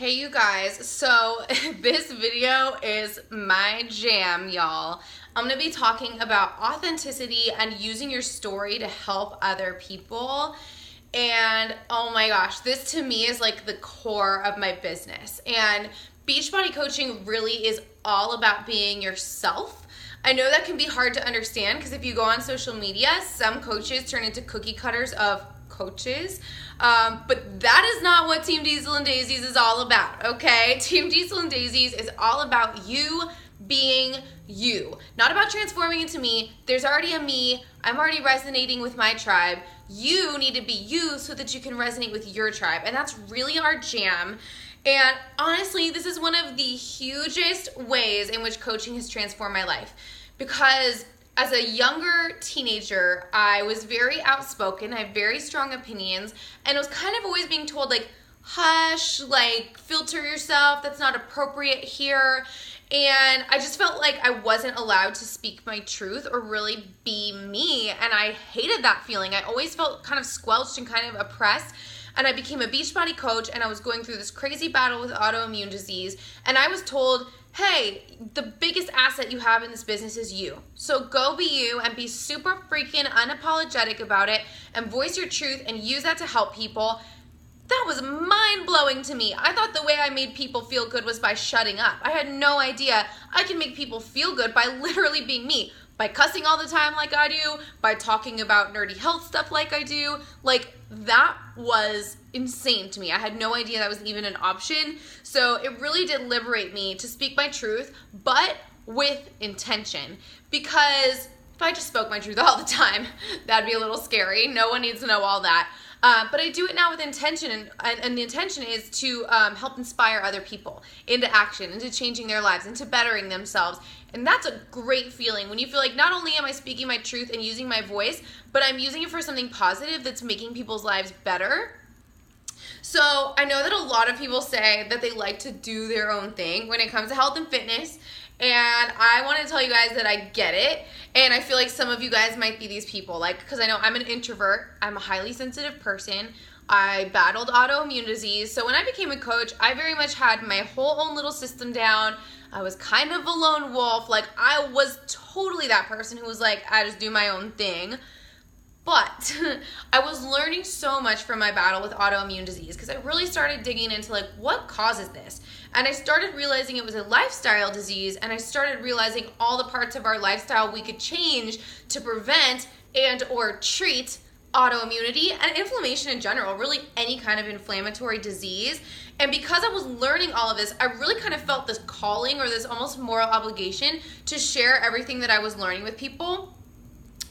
Hey you guys, so this video is my jam, y'all. I'm gonna be talking about authenticity and using your story to help other people. And oh my gosh, this to me is like the core of my business. And Beachbody coaching really is all about being yourself. I know that can be hard to understand because if you go on social media, some coaches turn into cookie cutters of coaches, but that is not what Team Diesel and Daisies is all about, okay? Team Diesel and Daisies is all about you being you, not about transforming into me. There's already a me. I'm already resonating with my tribe. You need to be you so that you can resonate with your tribe, and that's really our jam. And honestly, this is one of the hugest ways in which coaching has transformed my life, because as a younger teenager, I was very outspoken. I had very strong opinions, and I was kind of always being told, like, hush, like, filter yourself, that's not appropriate here. And I just felt like I wasn't allowed to speak my truth or really be me, and I hated that feeling. I always felt kind of squelched and kind of oppressed. And I became a Beachbody coach, and I was going through this crazy battle with autoimmune disease, and I was told, hey, the biggest asset you have in this business is you. So go be you and be super freaking unapologetic about it and voice your truth and use that to help people. That was mind-blowing to me. I thought the way I made people feel good was by shutting up. I had no idea I can make people feel good by literally being me. By cussing all the time like I do, by talking about nerdy health stuff like I do. Like, that was insane to me. I had no idea that was even an option. So it really did liberate me to speak my truth, but with intention. Because if I just spoke my truth all the time, that'd be a little scary. No one needs to know all that. But I do it now with intention, and the intention is to help inspire other people into action, into changing their lives, into bettering themselves. And that's a great feeling when you feel like not only am I speaking my truth and using my voice, but I'm using it for something positive that's making people's lives better. So I know that a lot of people say that they like to do their own thing when it comes to health and fitness. And I want to tell you guys that I get it. And I feel like some of you guys might be these people. Like, because I know I'm an introvert. I'm a highly sensitive person. I battled autoimmune disease. So when I became a coach, I very much had my whole own little system down. I was kind of a lone wolf. Like, I was totally that person who was like, I just do my own thing. But I was learning so much from my battle with autoimmune disease because I really started digging into, like, what causes this? And I started realizing it was a lifestyle disease, and I started realizing all the parts of our lifestyle we could change to prevent and or treat autoimmunity and inflammation in general, really any kind of inflammatory disease. And because I was learning all of this, I really kind of felt this calling or this almost moral obligation to share everything that I was learning with people.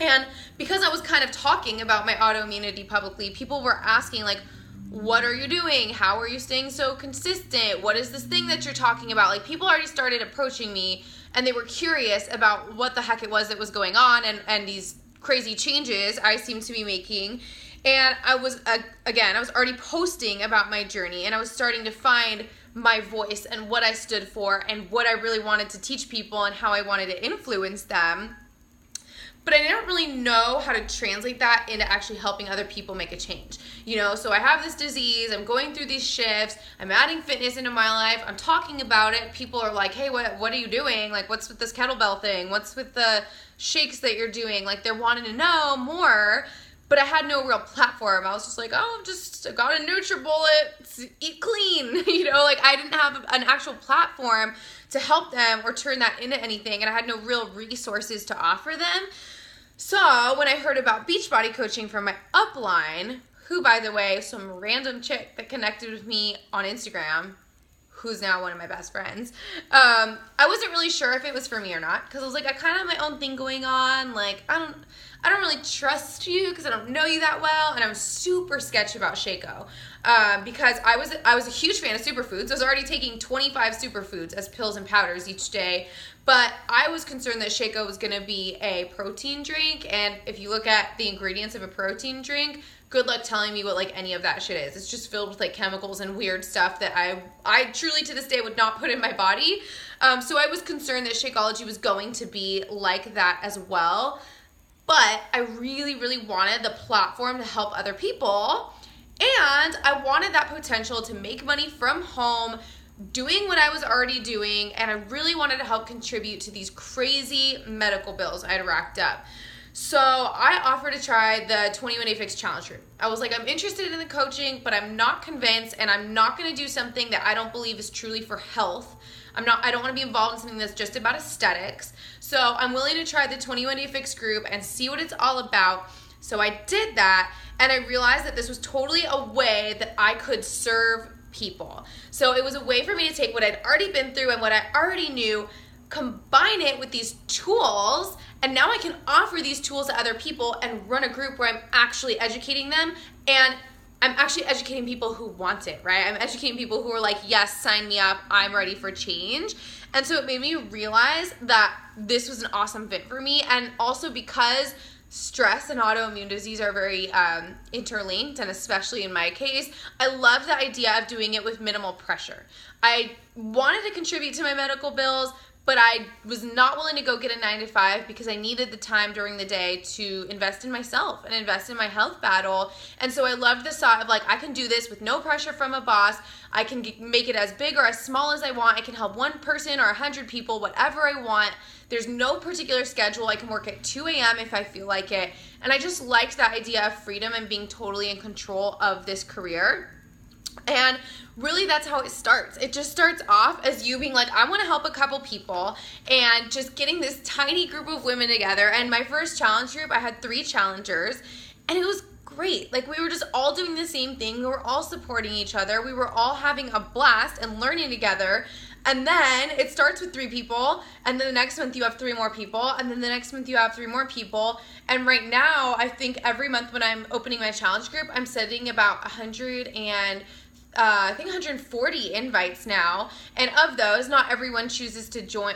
And because I was kind of talking about my autoimmunity publicly, people were asking, like, what are you doing? How are you staying so consistent? What is this thing that you're talking about? Like, people already started approaching me, and they were curious about what the heck it was that was going on and these crazy changes I seemed to be making. And I was, again, I was already posting about my journey, and I was starting to find my voice and what I stood for and what I really wanted to teach people and how I wanted to influence them. But I didn't really know how to translate that into actually helping other people make a change. You know, so I have this disease, I'm going through these shifts, I'm adding fitness into my life, I'm talking about it. People are like, hey, what are you doing? Like, what's with this kettlebell thing? What's with the shakes that you're doing? Like, they're wanting to know more. But I had no real platform. I was just like, oh, I got a NutriBullet, eat clean. You know, like, I didn't have an actual platform to help them or turn that into anything. And I had no real resources to offer them. So when I heard about Beachbody coaching from my upline, who, by the way, some random chick that connected with me on Instagram, who's now one of my best friends, I wasn't really sure if it was for me or not, because I was like, I kind of have my own thing going on. Like, I don't really trust you because I don't know you that well, and I'm super sketchy about Shaco because I was a huge fan of superfoods. I was already taking 25 superfoods as pills and powders each day, but I was concerned that Shaco was going to be a protein drink, and if you look at the ingredients of a protein drink, good luck telling me what, like, any of that shit is. It's just filled with, like, chemicals and weird stuff that I truly to this day would not put in my body. So I was concerned that Shakeology was going to be like that as well. But I really, really wanted the platform to help other people. And I wanted that potential to make money from home, doing what I was already doing, and I really wanted to help contribute to these crazy medical bills I had racked up. So I offered to try the 21 Day Fix Challenge group. I was like, I'm interested in the coaching, but I'm not convinced, and I'm not going to do something that I don't believe is truly for health. I don't want to be involved in something that's just about aesthetics. So I'm willing to try the 21 Day Fix group and see what it's all about. So I did that, and I realized that this was totally a way that I could serve people. So it was a way for me to take what I'd already been through and what I already knew, combine it with these tools, and now I can offer these tools to other people and run a group where I'm actually educating them, and I'm actually educating people who want it, right? I'm educating people who are like, yes, sign me up, I'm ready for change. And so it made me realize that this was an awesome fit for me, and also because stress and autoimmune disease are very interlinked, and especially in my case, I love the idea of doing it with minimal pressure. I wanted to contribute to my medical bills, but I was not willing to go get a 9-to-5 because I needed the time during the day to invest in myself and invest in my health battle. And so I loved the thought of like, I can do this with no pressure from a boss. I can make it as big or as small as I want. I can help one person or 100 people, whatever I want. There's no particular schedule. I can work at 2 a.m. if I feel like it. And I just liked that idea of freedom and being totally in control of this career. And really that's how it starts. It just starts off as you being like, I want to help a couple people, and just getting this tiny group of women together. And my first challenge group, I had 3 challengers, and it was great. Like, we were just all doing the same thing. We were all supporting each other. We were all having a blast and learning together. And then it starts with 3 people, and then the next month you have 3 more people, and then the next month you have 3 more people. And right now, I think every month when I'm opening my challenge group, I'm setting about 140 invites now. And of those, not everyone chooses to join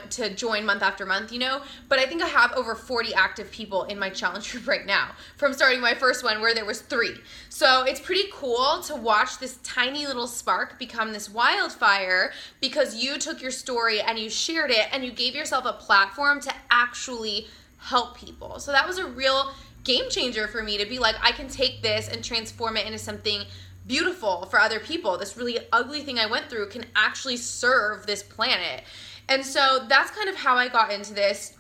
month after month, but I think I have over 40 active people in my challenge group right now from starting my first one where there was 3. So it's pretty cool to watch this tiny little spark become this wildfire because you took your story and you shared it and you gave yourself a platform to actually help people. So that was a real game changer for me to be like, I can take this and transform it into something beautiful for other people. This really ugly thing I went through can actually serve this planet. And so that's kind of how I got into this.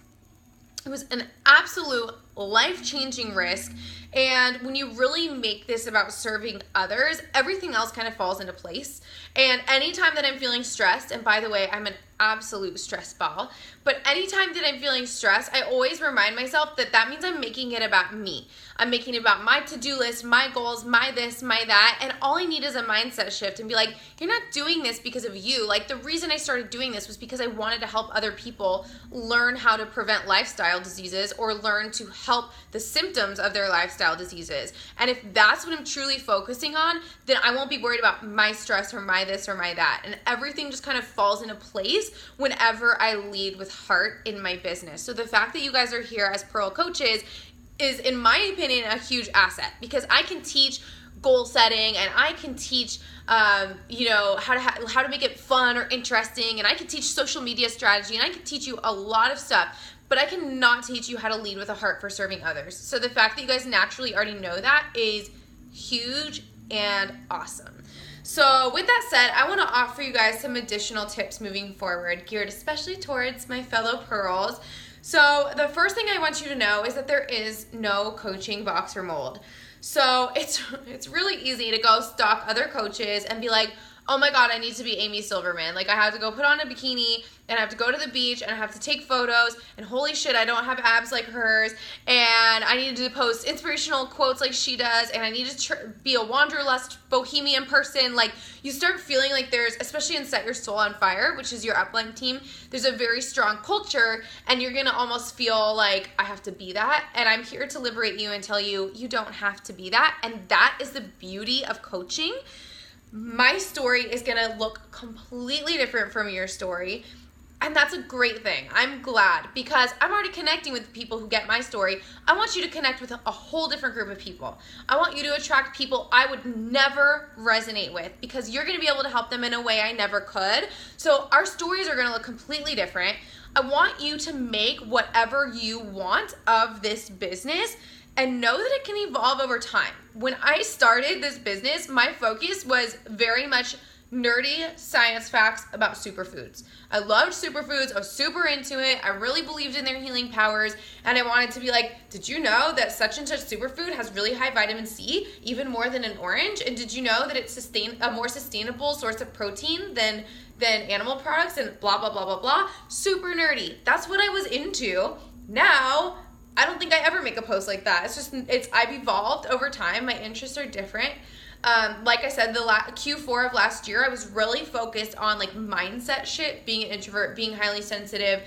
It was an absolute life-changing risk. And when you really make this about serving others, everything else kind of falls into place. And anytime that I'm feeling stressed, and by the way, I'm an absolute stress ball, but anytime that I'm feeling stressed, I always remind myself that that means I'm making it about me. I'm making it about my to-do list, my goals, my this, my that, and all I need is a mindset shift and be like, you're not doing this because of you. Like, the reason I started doing this was because I wanted to help other people learn how to prevent lifestyle diseases or learn to help the symptoms of their lifestyle diseases. And if that's what I'm truly focusing on, then I won't be worried about my stress or my this or my that. And everything just kind of falls into place whenever I lead with heart in my business. So the fact that you guys are here as Pearl coaches is, in my opinion, a huge asset because I can teach goal setting and I can teach how to make it fun or interesting, and I can teach social media strategy, and I can teach you a lot of stuff, but I cannot teach you how to lead with a heart for serving others. So the fact that you guys naturally already know that is huge and awesome. So with that said, I want to offer you guys some additional tips moving forward, geared especially towards my fellow Pearls. So the first thing I want you to know is that there is no coaching box or mold. So it's really easy to go stalk other coaches and be like, oh my God, I need to be Amy Silverman. Like, I have to go put on a bikini and I have to go to the beach and I have to take photos, and holy shit, I don't have abs like hers, and I need to post inspirational quotes like she does, and I need to be a wanderlust bohemian person. Like, you start feeling like there's, especially in Set Your Soul on Fire, which is your upline team, there's a very strong culture, and you're gonna almost feel like, I have to be that. And I'm here to liberate you and tell you, you don't have to be that. And that is the beauty of coaching. My story is gonna look completely different from your story, and that's a great thing. I'm glad, because I'm already connecting with people who get my story. I want you to connect with a whole different group of people. I want you to attract people I would never resonate with, because you're gonna be able to help them in a way I never could. So our stories are gonna look completely different. I want you to make whatever you want of this business and know that it can evolve over time. When I started this business, my focus was very much nerdy science facts about superfoods. I loved superfoods. I was super into it. I really believed in their healing powers. And I wanted to be like, did you know that such and such superfood has really high vitamin C, even more than an orange? And did you know that it's a more sustainable source of protein than animal products, and blah, blah, blah, blah, blah. Super nerdy. That's what I was into. Now, I don't think I ever make a post like that. I've evolved over time. My interests are different. Like I said, the Q4 of last year, I was really focused on like mindset shit, being an introvert, being highly sensitive,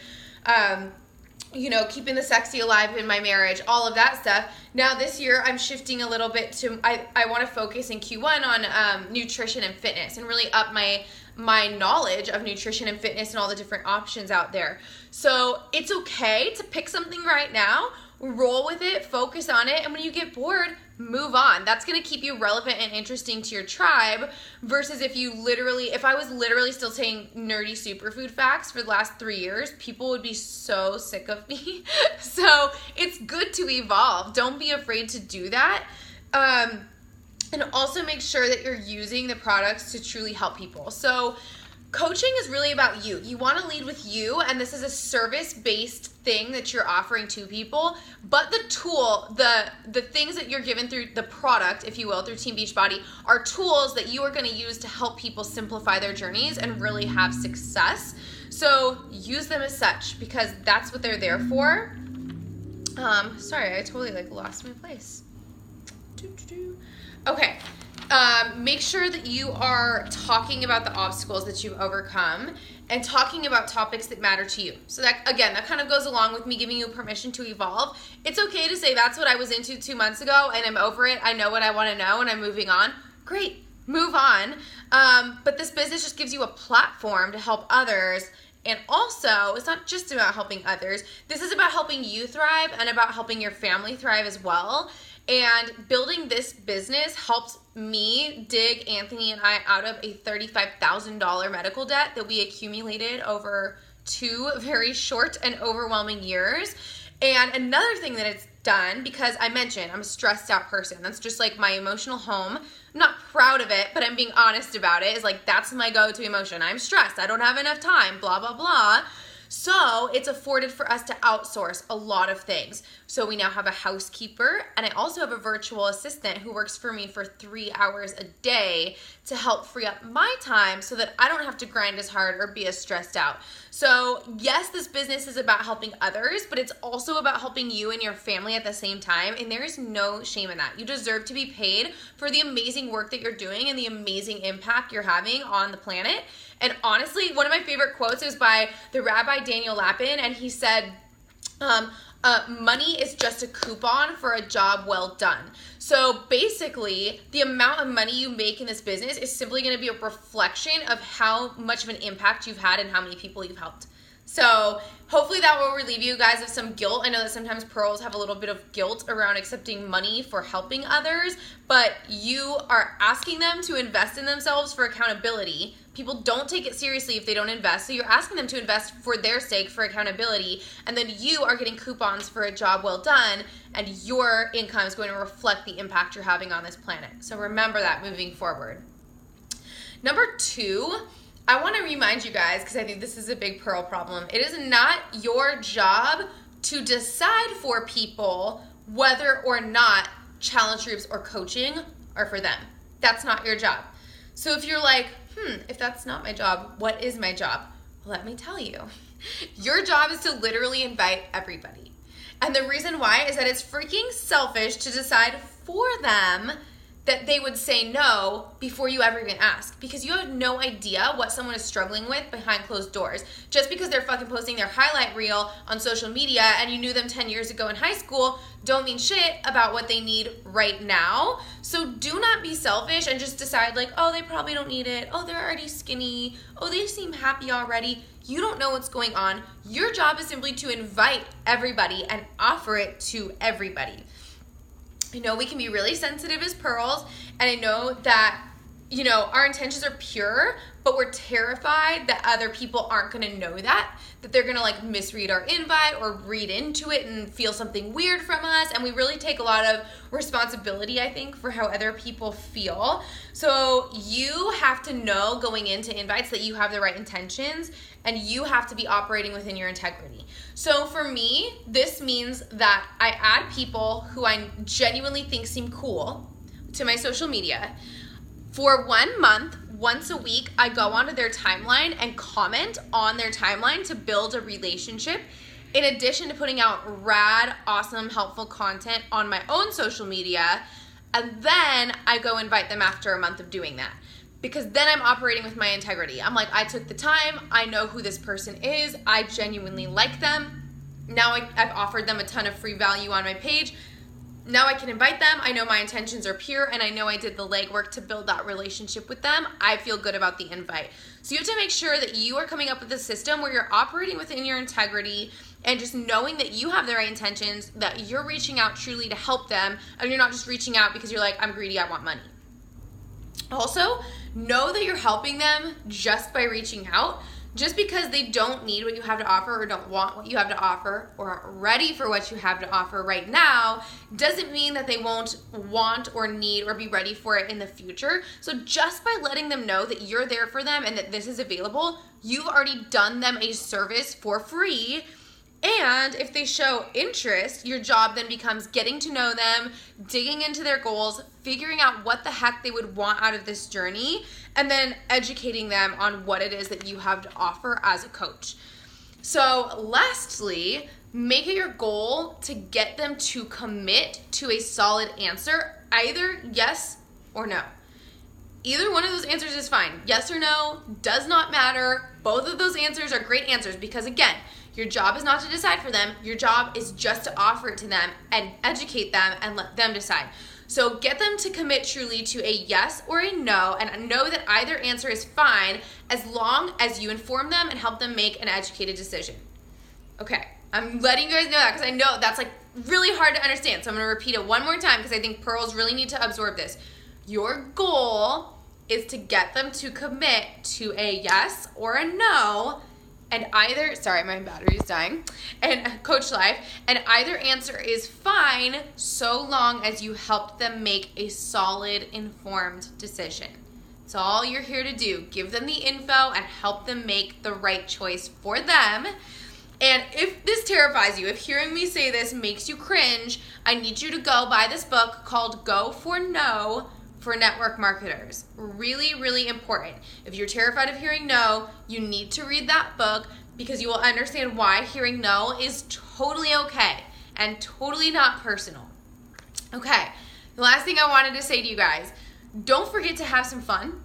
keeping the sexy alive in my marriage, all of that stuff. Now this year, I'm shifting a little bit to, I want to focus in Q1 on nutrition and fitness, and really up my knowledge of nutrition and fitness and all the different options out there. So it's okay to pick something right now, roll with it, focus on it, and when you get bored, move on. That's going to keep you relevant and interesting to your tribe, versus if I was literally still saying nerdy superfood facts for the last 3 years, people would be so sick of me. So it's good to evolve. Don't be afraid to do that. And also make sure that you're using the products to truly help people. So coaching is really about you. You want to lead with you, and this is a service-based thing that you're offering to people. But the tool, the things that you're given through the product, if you will, through Team Beachbody, are tools that you are going to use to help people simplify their journeys and really have success. So use them as such, because that's what they're there for. Sorry, I totally lost my place. Okay. Make sure that you are talking about the obstacles that you've overcome and talking about topics that matter to you. So that kind of goes along with me giving you permission to evolve. It's okay to say that's what I was into 2 months ago and I'm over it. I know what I want to know and I'm moving on. Great, move on. But this business just gives you a platform to help others. And also, it's not just about helping others. This is about helping you thrive and about helping your family thrive as well. And building this business helped me dig Anthony and I out of a $35,000 medical debt that we accumulated over 2 very short and overwhelming years. And another thing that it's done, because I mentioned I'm a stressed out person. That's just like my emotional home. I'm not proud of it, but I'm being honest about it. Is like, that's my go-to emotion. I'm stressed. I don't have enough time, blah, blah, blah. So it's afforded for us to outsource a lot of things. So we now have a housekeeper, and I also have a virtual assistant who works for me for 3 hours a day to help free up my time so that I don't have to grind as hard or be as stressed out. So yes, this business is about helping others, but it's also about helping you and your family at the same time, and there is no shame in that. You deserve to be paid for the amazing work that you're doing and the amazing impact you're having on the planet. And honestly, one of my favorite quotes is by the Rabbi Daniel Lapin, and he said, money is just a coupon for a job well done. So basically, the amount of money you make in this business is simply going to be a reflection of how much of an impact you've had and how many people you've helped. So hopefully that will relieve you guys of some guilt. I know that sometimes pearls have a little bit of guilt around accepting money for helping others, but you are asking them to invest in themselves for accountability. People don't take it seriously if they don't invest, so you're asking them to invest for their sake, for accountability, and then you are getting coupons for a job well done, and your income is going to reflect the impact you're having on this planet. So remember that moving forward. Number 2, I want to remind you guys, because I think this is a big pearl problem. It is not your job to decide for people whether or not challenge groups or coaching are for them. That's not your job. So if you're like, if that's not my job, what is my job? Well, let me tell you. Your job is to literally invite everybody. And the reason why is that it's freaking selfish to decide for them that they would say no before you ever even ask, because you have no idea what someone is struggling with behind closed doors. Just because they're fucking posting their highlight reel on social media and you knew them 10 years ago in high school don't mean shit about what they need right now. So do not be selfish and just decide like, oh, they probably don't need it. Oh, they're already skinny. Oh, they seem happy already. You don't know what's going on. Your job is simply to invite everybody and offer it to everybody. I know we can be really sensitive as pearls, and I know that our intentions are pure, but we're terrified that other people aren't going to know that they're going to like misread our invite or read into it and feel something weird from us. And we really take a lot of responsibility, I think, for how other people feel. So you have to know going into invites that you have the right intentions, and you have to be operating within your integrity. So for me, this means that I add people who I genuinely think seem cool to my social media. For 1 month, once a week, I go onto their timeline and comment on their timeline to build a relationship, in addition to putting out rad, awesome, helpful content on my own social media. And then I go invite them after a month of doing that, because then I'm operating with my integrity. I'm like, I took the time. I know who this person is. I genuinely like them. Now I've offered them a ton of free value on my page. Now I can invite them. I know my intentions are pure, and I know I did the legwork to build that relationship with them. I feel good about the invite. So you have to make sure that you are coming up with a system where you're operating within your integrity and just knowing that you have the right intentions, that you're reaching out truly to help them, and you're not just reaching out because you're like, I'm greedy, I want money. Also, know that you're helping them just by reaching out. Just because they don't need what you have to offer, or don't want what you have to offer, or aren't ready for what you have to offer right now, doesn't mean that they won't want or need or be ready for it in the future. So just by letting them know that you're there for them and that this is available, you've already done them a service for free. And if they show interest, your job then becomes getting to know them, digging into their goals, figuring out what the heck they would want out of this journey, and then educating them on what it is that you have to offer as a coach. So lastly, make it your goal to get them to commit to a solid answer, either yes or no. Either one of those answers is fine. Yes or no does not matter. Both of those answers are great answers, because again, your job is not to decide for them. Your job is just to offer it to them and educate them and let them decide. So get them to commit truly to a yes or a no, and know that either answer is fine as long as you inform them and help them make an educated decision. Okay, I'm letting you guys know that because I know that's like really hard to understand. So I'm gonna repeat it one more time because I think pearls really need to absorb this. Your goal is to get them to commit to a yes or a no, and either, sorry, my battery's dying, and Coach Life, and either answer is fine so long as you help them make a solid, informed decision. It's all you're here to do. Give them the info and help them make the right choice for them. And if this terrifies you, if hearing me say this makes you cringe, I need you to go buy this book called Go for No for Network Marketers. Really, really important. If you're terrified of hearing no, you need to read that book, because you will understand why hearing no is totally okay and totally not personal. Okay, the last thing I wanted to say to you guys, don't forget to have some fun.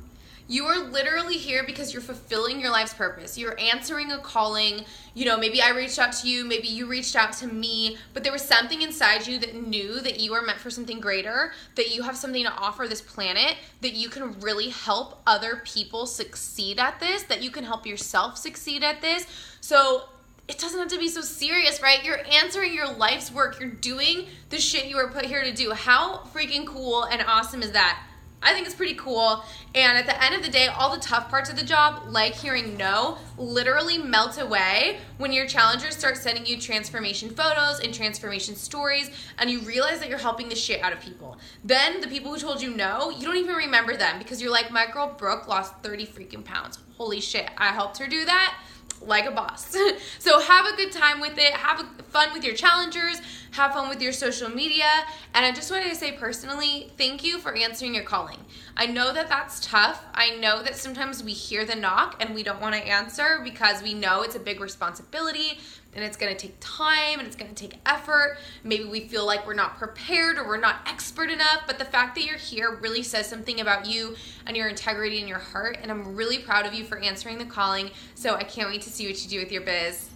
You are literally here because you're fulfilling your life's purpose. You're answering a calling. Maybe I reached out to you, maybe you reached out to me, but there was something inside you that knew that you were meant for something greater, that you have something to offer this planet, that you can really help other people succeed at this, that you can help yourself succeed at this. So it doesn't have to be so serious, right? You're answering your life's work. You're doing the shit you were put here to do. How freaking cool and awesome is that? I think it's pretty cool. And at the end of the day, all the tough parts of the job, like hearing no, literally melt away when your challengers start sending you transformation photos and transformation stories, and you realize that you're helping the shit out of people. Then the people who told you no, you don't even remember them, because you're like, my girl Brooke lost 30 freaking pounds. Holy shit, I helped her do that like a boss. So have a good time with it. Have fun with your challengers. Have fun with your social media. And I just wanted to say personally, thank you for answering your calling. I know that that's tough. I know that sometimes we hear the knock and we don't want to answer because we know it's a big responsibility and it's going to take time and it's going to take effort. Maybe we feel like we're not prepared or we're not expert enough, but the fact that you're here really says something about you and your integrity and your heart, and I'm really proud of you for answering the calling. So I can't wait to see what you do with your biz.